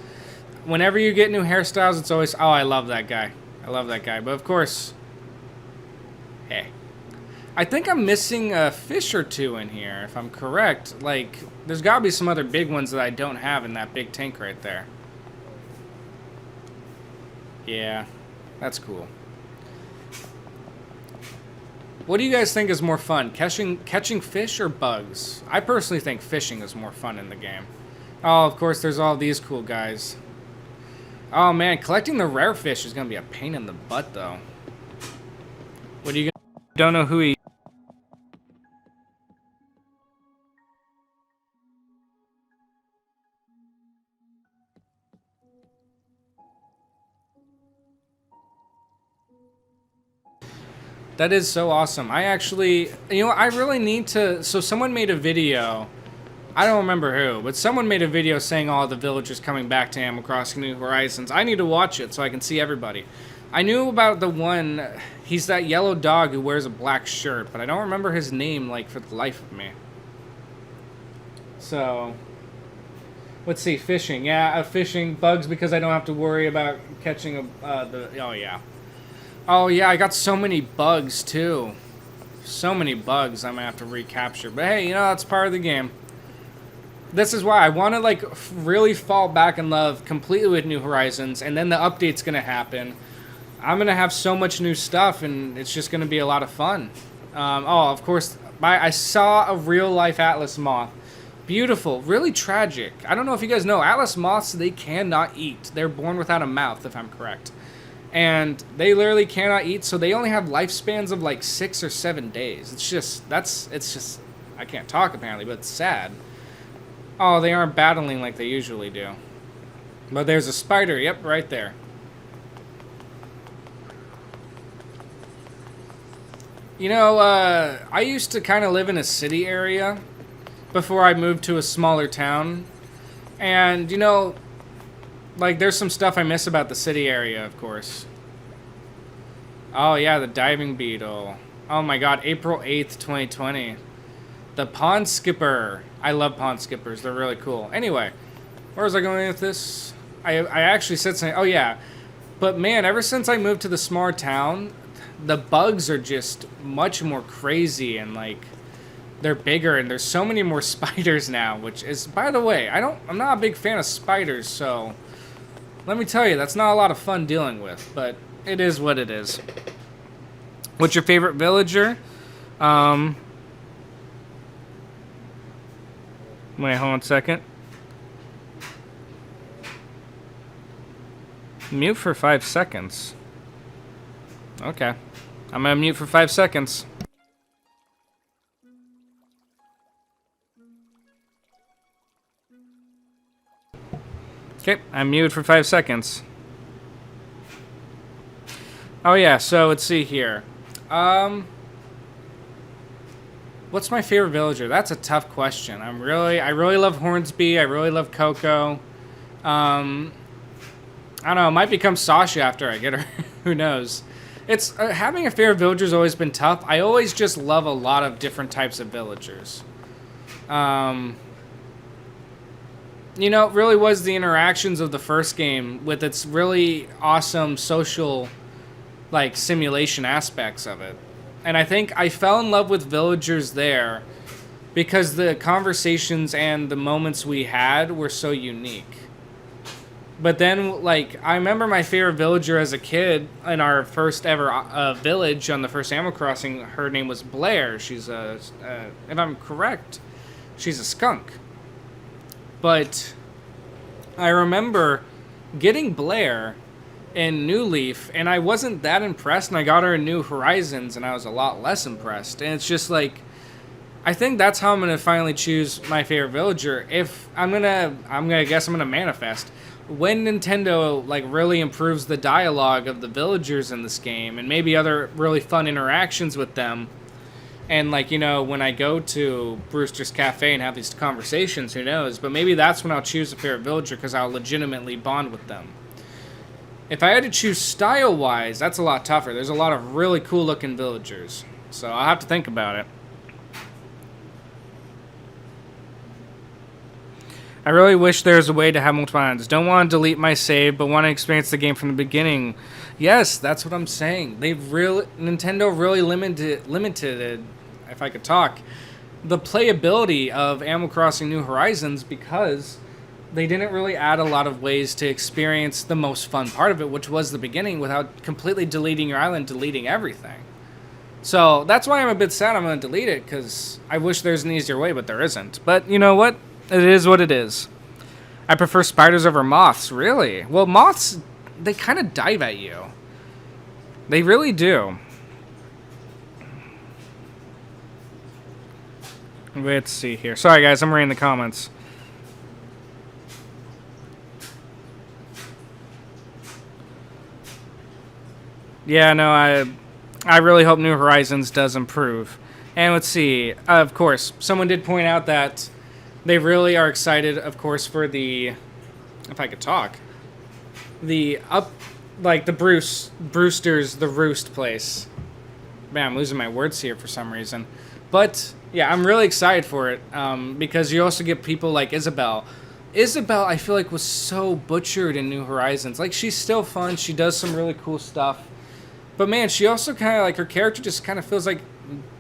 S1: Whenever you get new hairstyles, it's always... Oh, I love that guy. I love that guy. But, of course... Hey. I think I'm missing a fish or two in here, if I'm correct. Like, there's got to be some other big ones that I don't have in that big tank right there. Yeah, that's cool. What do you guys think is more fun, catching fish or bugs? I personally think fishing is more fun in the game. Oh, of course, there's all these cool guys. Oh, man, collecting the rare fish is going to be a pain in the butt, though. What are you going to... Don't know who he... That is so awesome. I actually, you know, I really need to, so someone made a video, I don't remember who, but someone made a video saying all the villagers coming back to Animal Crossing New Horizons. I need to watch it so I can see everybody. I knew about the one, he's that yellow dog who wears a black shirt, but I don't remember his name, like, for the life of me. So, let's see, fishing. Yeah, fishing, bugs, because I don't have to worry about catching oh yeah. Oh, yeah, I got so many bugs, too. So many bugs I'm going to have to recapture. But, hey, you know, that's part of the game. This is why I want to, like, really fall back in love completely with New Horizons, and then the update's going to happen. I'm going to have so much new stuff, and it's just going to be a lot of fun. Oh, of course, I saw a real-life Atlas moth. Beautiful. Really tragic. I don't know if you guys know, Atlas moths, they cannot eat. They're born without a mouth, if I'm correct. And they literally cannot eat, so they only have lifespans of like 6 or 7 days. It's just, I can't talk apparently, but it's sad. Oh, they aren't battling like they usually do. But there's a spider, yep, right there. You know, I used to kind of live in a city area before I moved to a smaller town. And, you know, like, there's some stuff I miss about the city area, of course. Oh, yeah, the diving beetle. Oh, my God, April 8th, 2020. The pond skipper. I love pond skippers. They're really cool. Anyway, where was I going with this? I actually said something. Oh, yeah. But, man, ever since I moved to the smaller town, the bugs are just much more crazy and, like, they're bigger, and there's so many more spiders now, which is, by the way, I'm not a big fan of spiders, so... Let me tell you, that's not a lot of fun dealing with, but it is what it is. What's your favorite villager? Wait, hold on a second. Mute for 5 seconds. Okay. I'm gonna mute for 5 seconds. Okay, I'm muted for 5 seconds. Oh yeah, so let's see here. What's my favorite villager? That's a tough question. I really love Hornsby. I really love Coco. I don't know. It might become Sasha after I get her. Who knows? It's having a favorite villager's always been tough. I always just love a lot of different types of villagers. You know, it really was the interactions of the first game with its really awesome social, like, simulation aspects of it. And I think I fell in love with villagers there because the conversations and the moments we had were so unique. But then, like, I remember my favorite villager as a kid in our first ever village on the first Animal Crossing. Her name was Blair. She's if I'm correct, she's a skunk. But I remember getting Blair in New Leaf, and I wasn't that impressed, and I got her in New Horizons, and I was a lot less impressed. And it's just like, I think that's how I'm gonna finally choose my favorite villager. If I'm gonna guess I'm gonna manifest when Nintendo like really improves the dialogue of the villagers in this game and maybe other really fun interactions with them. And like, you know, when I go to Brewster's Cafe and have these conversations, who knows? But maybe that's when I'll choose a favorite villager because I'll legitimately bond with them. If I had to choose style-wise, that's a lot tougher. There's a lot of really cool-looking villagers. So I'll have to think about it. I really wish there was a way to have multiple islands. Don't want to delete my save, but want to experience the game from the beginning. Yes, that's what I'm saying. Nintendo really limited, if I could talk, the playability of Animal Crossing New Horizons because they didn't really add a lot of ways to experience the most fun part of it, which was the beginning, without completely deleting your island, deleting everything. So that's why I'm a bit sad I'm going to delete it, because I wish there's an easier way, but there isn't. But you know what? It is what it is. I prefer spiders over moths, really. Well, moths, they kind of dive at you. They really do. Let's see here. Sorry, guys, I'm reading the comments. Yeah, no, I really hope New Horizons does improve. And let's see. Of course, someone did point out that they really are excited, of course, for the, if I could talk, the Brewster's, the Roost place. Man, I'm losing my words here for some reason. But, yeah, I'm really excited for it, because you also get people like Isabelle. Isabelle, I feel like, was so butchered in New Horizons. Like, she's still fun, she does some really cool stuff. But, man, she also kind of, like, her character just kind of feels like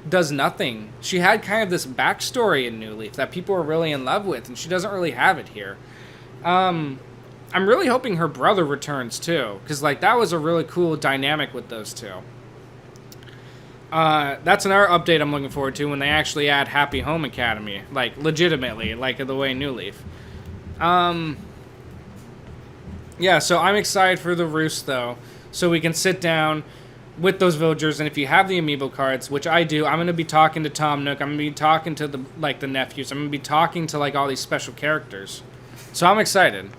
S1: does nothing. She had kind of this backstory in New Leaf that people are really in love with, and she doesn't really have it here. I'm really hoping her brother returns too, because like that was a really cool dynamic with those two. That's another update I'm looking forward to when they actually add Happy Home Academy, like legitimately, like the way New Leaf. Yeah, so I'm excited for the Roost though, so we can sit down with those villagers, and if you have the amiibo cards, which I do, I'm going to be talking to Tom Nook, I'm going to be talking to the nephews, I'm going to be talking to like all these special characters. So I'm excited.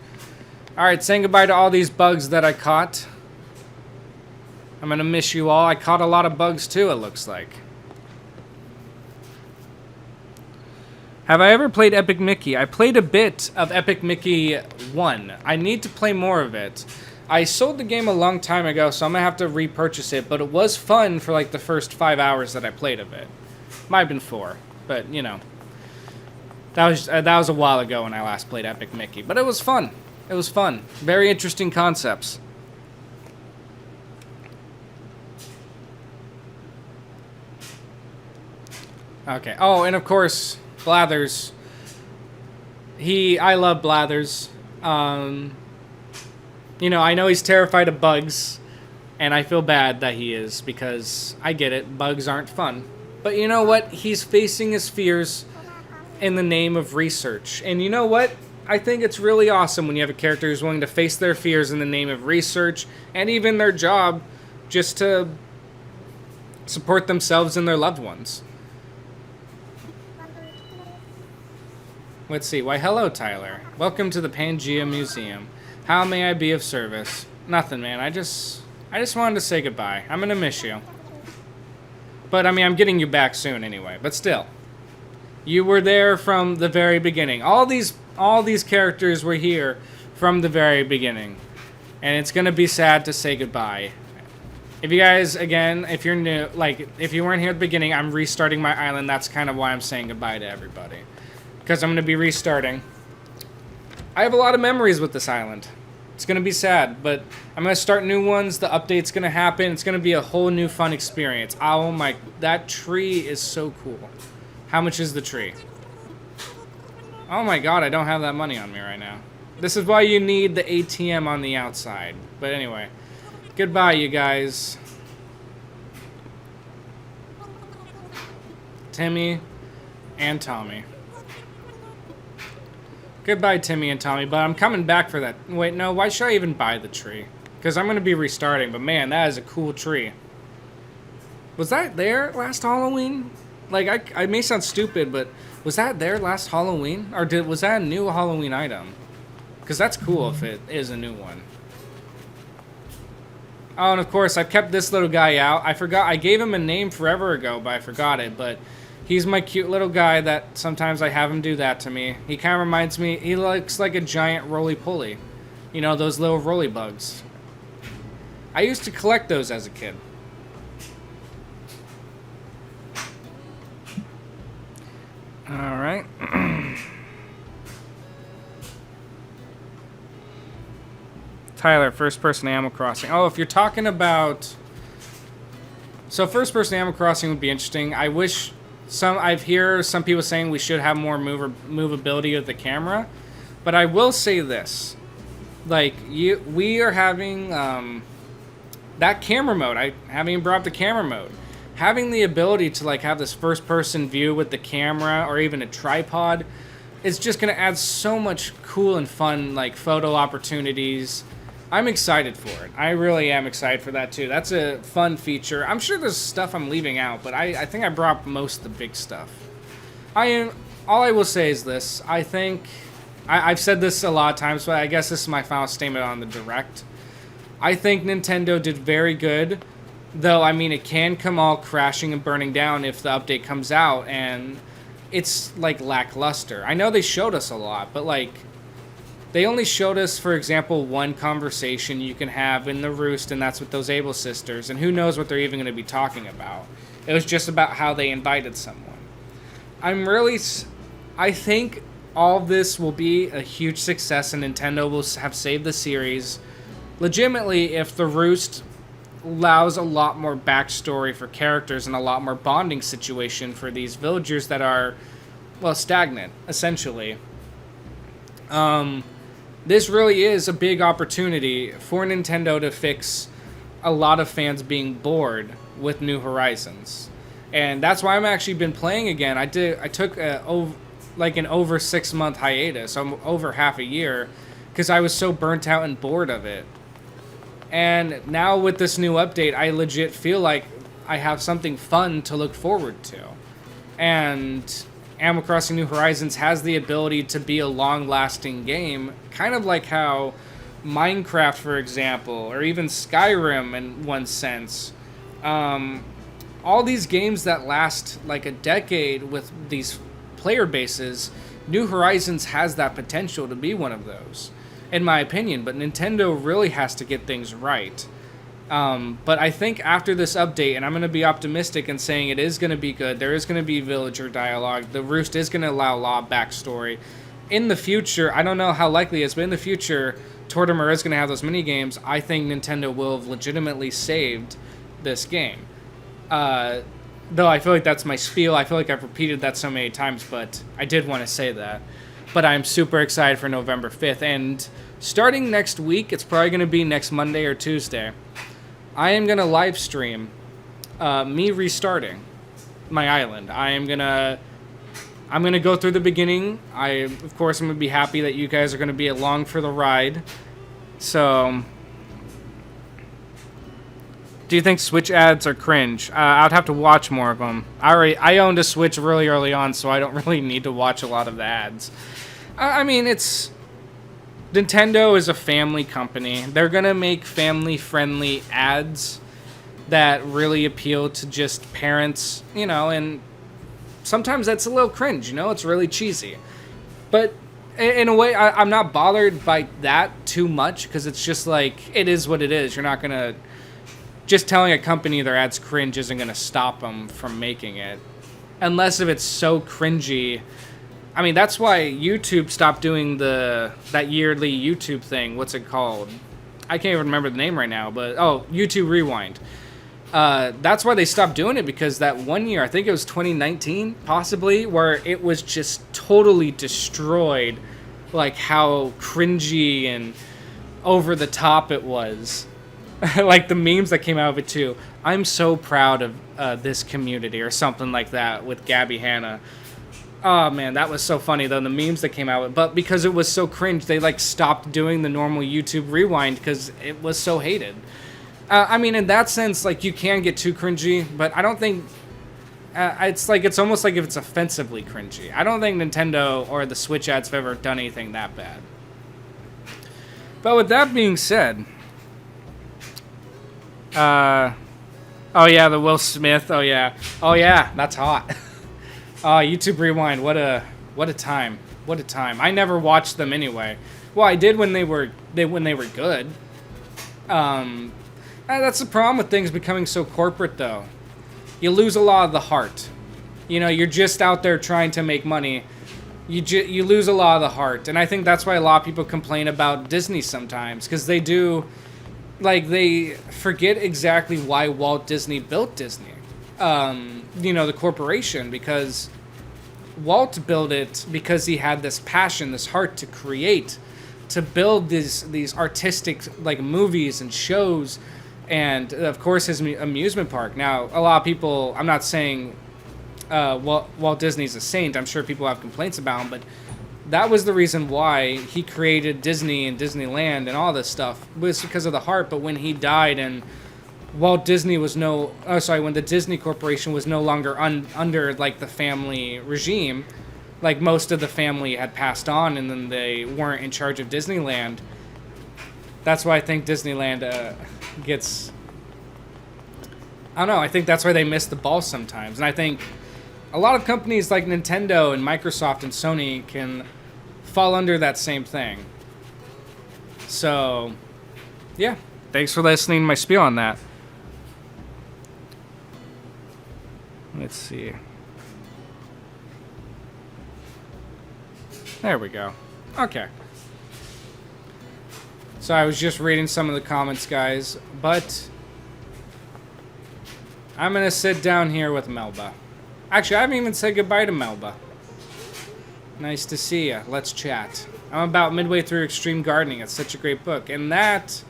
S1: Alright, saying goodbye to all these bugs that I caught. I'm going to miss you all. I caught a lot of bugs too, it looks like. Have I ever played Epic Mickey? I played a bit of Epic Mickey 1. I need to play more of it. I sold the game a long time ago, so I'm going to have to repurchase it, but it was fun for like the first 5 hours that I played of it. Might have been 4, but you know. That was a while ago when I last played Epic Mickey, but it was fun. It was fun. Very interesting concepts. Okay. Oh, and of course, Blathers. I love Blathers. You know, I know he's terrified of bugs, and I feel bad that he is, because I get it, bugs aren't fun. But you know what? He's facing his fears in the name of research. And you know what? I think it's really awesome when you have a character who's willing to face their fears in the name of research, and even their job, just to support themselves and their loved ones. Let's see. Why, hello, Tyler. Welcome to the Pangea Museum. How may I be of service? Nothing, man. I just wanted to say goodbye. I'm gonna miss you. But, I mean, I'm getting you back soon anyway. But still. You were there from the very beginning. All these characters were here from the very beginning. And it's gonna be sad to say goodbye. If you guys, again, if you're new, like, if you weren't here at the beginning, I'm restarting my island. That's kind of why I'm saying goodbye to everybody. Because I'm gonna be restarting. I have a lot of memories with this island. It's going to be sad, but I'm going to start new ones. The update's going to happen. It's going to be a whole new fun experience. Oh my, that tree is so cool. How much is the tree? Oh my god, I don't have that money on me right now. This is why you need the ATM on the outside. But anyway, goodbye, you guys. Timmy and Tommy. Goodbye, Timmy and Tommy, but I'm coming back for that. Wait, no, why should I even buy the tree? Because I'm going to be restarting, but man, that is a cool tree. Was that there last Halloween? Like, I may sound stupid, but was that there last Halloween? Or was that a new Halloween item? Because that's cool if it is a new one. Oh, and of course, I've kept this little guy out. I forgot, I gave him a name forever ago, but I forgot it. But he's my cute little guy that sometimes I have him do that to me. He kind of reminds me, he looks like a giant roly-poly. You know, those little roly bugs. I used to collect those as a kid. Alright. Tyler, first-person Animal Crossing. Oh, if you're talking about... So first-person Animal Crossing would be interesting. I wish... I've heard some people saying we should have more movability of the camera. But I will say this. Like, we are having... that camera mode. I haven't even brought up the camera mode. Having the ability to like have this first-person view with the camera or even a tripod is just going to add so much cool and fun like photo opportunities. I'm excited for it. I really am excited for that too. That's a fun feature. I'm sure there's stuff I'm leaving out, but I think I brought up most of the big stuff. All I will say is this. I think I've said this a lot of times, but I guess this is my final statement on the Direct. I think Nintendo did very good. Though, I mean, it can come all crashing and burning down if the update comes out, and it's, like, lackluster. I know they showed us a lot, but, like, they only showed us, for example, one conversation you can have in the Roost, and that's with those Able sisters, and who knows what they're even going to be talking about. It was just about how they invited someone. I think all of this will be a huge success, and Nintendo will have saved the series. Legitimately, if the Roost allows a lot more backstory for characters and a lot more bonding situation for these villagers that are, well, stagnant, essentially. This really is a big opportunity for Nintendo to fix a lot of fans being bored with New Horizons. And that's why I've actually been playing again. I took an over 6 month hiatus, over half a year, because I was so burnt out and bored of it. And now with this new update, I legit feel like I have something fun to look forward to. And Animal Crossing New Horizons has the ability to be a long-lasting game, kind of like how Minecraft, for example, or even Skyrim in one sense. All these games that last like a decade with these player bases, New Horizons has that potential to be one of those, in my opinion, but Nintendo really has to get things right. But I think after this update, and I'm going to be optimistic in saying it is going to be good, there is going to be villager dialogue, the Roost is going to allow a lot of backstory. In the future, I don't know how likely it is, but in the future, Tortimer is going to have those mini-games. I think Nintendo will have legitimately saved this game. Though I feel like that's my spiel, I feel like I've repeated that so many times, but I did want to say that. But I'm super excited for November 5th, and starting next week, it's probably going to be next Monday or Tuesday, I am going to live stream me restarting my island. I'm going to go through the beginning. Of course, I'm going to be happy that you guys are going to be along for the ride. So, do you think Switch ads are cringe? I'd have to watch more of them. I owned a Switch really early on, so I don't really need to watch a lot of the ads. I mean, Nintendo is a family company. They're going to make family-friendly ads that really appeal to just parents, you know, and sometimes that's a little cringe, you know, it's really cheesy. But in a way, I'm not bothered by that too much, because it's just like, it is what it is. You're not going to... Just telling a company their ad's cringe isn't going to stop them from making it. Unless if it's so cringy... I mean, that's why YouTube stopped doing that yearly YouTube thing. What's it called? I can't even remember the name right now, but... Oh, YouTube Rewind. That's why they stopped doing it, because that one year, I think it was 2019, possibly, where it was just totally destroyed, like how cringy and over the top it was. Like the memes that came out of it too. I'm so proud of this community, or something like that, with Gabby Hanna. Oh man, that was so funny though, the memes that came out. But because it was so cringe, they like stopped doing the normal YouTube Rewind because it was so hated. I mean, in that sense, like, you can get too cringy, but I don't think... it's almost like if it's offensively cringy. I don't think Nintendo or the Switch ads have ever done anything that bad. But with that being said, oh yeah, the Will Smith. Oh yeah, that's hot. YouTube Rewind. What a time. What a time. I never watched them anyway. Well, I did when they were good. That's the problem with things becoming so corporate, though. You lose a lot of the heart. You know, you're just out there trying to make money. You lose a lot of the heart, and I think that's why a lot of people complain about Disney sometimes, because they do, like, they forget exactly why Walt Disney built Disney. You know, the corporation, because Walt built it because he had this passion, this heart to create, to build these artistic, like, movies and shows, and of course his amusement park. Now, a lot of people, I'm not saying Walt Disney's a saint. I'm sure people have complaints about him, but that was the reason why he created Disney and Disneyland and all this stuff, was because of the heart. But when he died and when the Disney Corporation was no longer under like the family regime, like most of the family had passed on and then they weren't in charge of Disneyland. That's why I think Disneyland gets, I don't know, I think that's why they miss the ball sometimes. And I think a lot of companies like Nintendo and Microsoft and Sony can fall under that same thing. So, yeah. Thanks for listening to my spiel on that. Let's see. There we go. Okay. So I was just reading some of the comments, guys, but I'm going to sit down here with Melba. Actually, I haven't even said goodbye to Melba. Nice to see ya. Let's chat. I'm about midway through Extreme Gardening. It's such a great book. And that...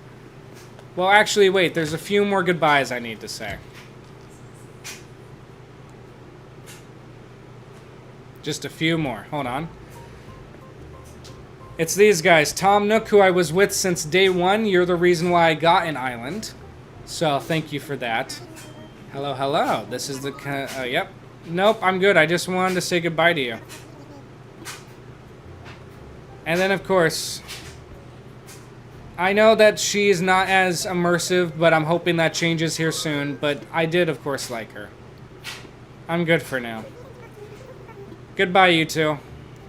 S1: Well, actually, wait. There's a few more goodbyes I need to say. Just a few more. Hold on. It's these guys. Tom Nook, who I was with since day one. You're the reason why I got an island. So, thank you for that. Hello, hello. This is the... yep. Nope, I'm good. I just wanted to say goodbye to you. And then, of course, I know that she's not as immersive, but I'm hoping that changes here soon. But I did, of course, like her. I'm good for now. Goodbye, you two.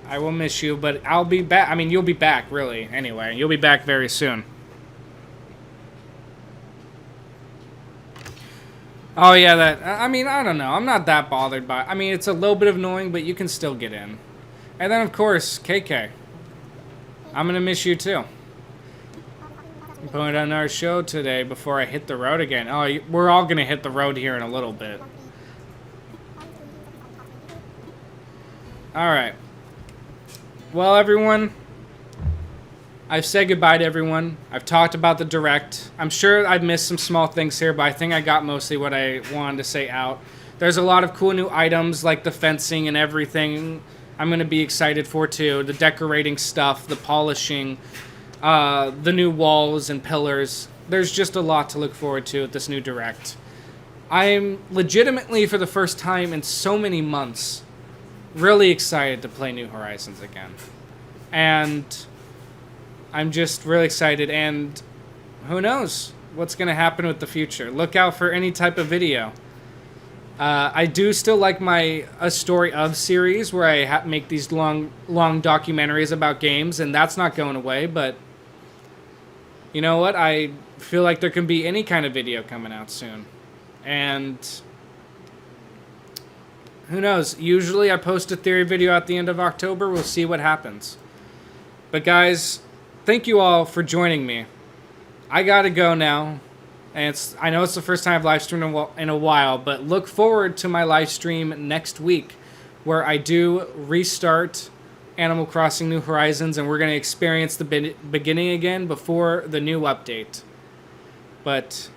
S1: I will miss you, but I'll be back. I mean, you'll be back, really, anyway. You'll be back very soon. Oh, yeah, that... I mean, I don't know. I'm not that bothered by... I mean, it's a little bit annoying, but you can still get in. And then, of course, KK. I'm gonna miss you, too. I'm putting on our show today before I hit the road again. Oh, we're all gonna hit the road here in a little bit. Alright. Well, everyone... I've said goodbye to everyone. I've talked about the Direct. I'm sure I've missed some small things here, but I think I got mostly what I wanted to say out. There's a lot of cool new items, like the fencing and everything I'm going to be excited for, too. The decorating stuff, the polishing, the new walls and pillars. There's just a lot to look forward to at this new Direct. I'm legitimately, for the first time in so many months, really excited to play New Horizons again. And... I'm just really excited, and who knows what's going to happen with the future. Look out for any type of video. I do still like my A Story Of series, where I make these long documentaries about games, and that's not going away, but you know what? I feel like there can be any kind of video coming out soon. And who knows? Usually I post a theory video at the end of October. We'll see what happens. But guys... Thank you all for joining me. I gotta go now. And I know it's the first time I've live streamed in a while, but look forward to my live stream next week, where I do restart Animal Crossing New Horizons, and we're going to experience the beginning again before the new update. But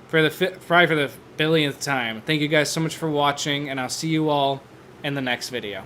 S1: probably for the billionth time, thank you guys so much for watching, and I'll see you all in the next video.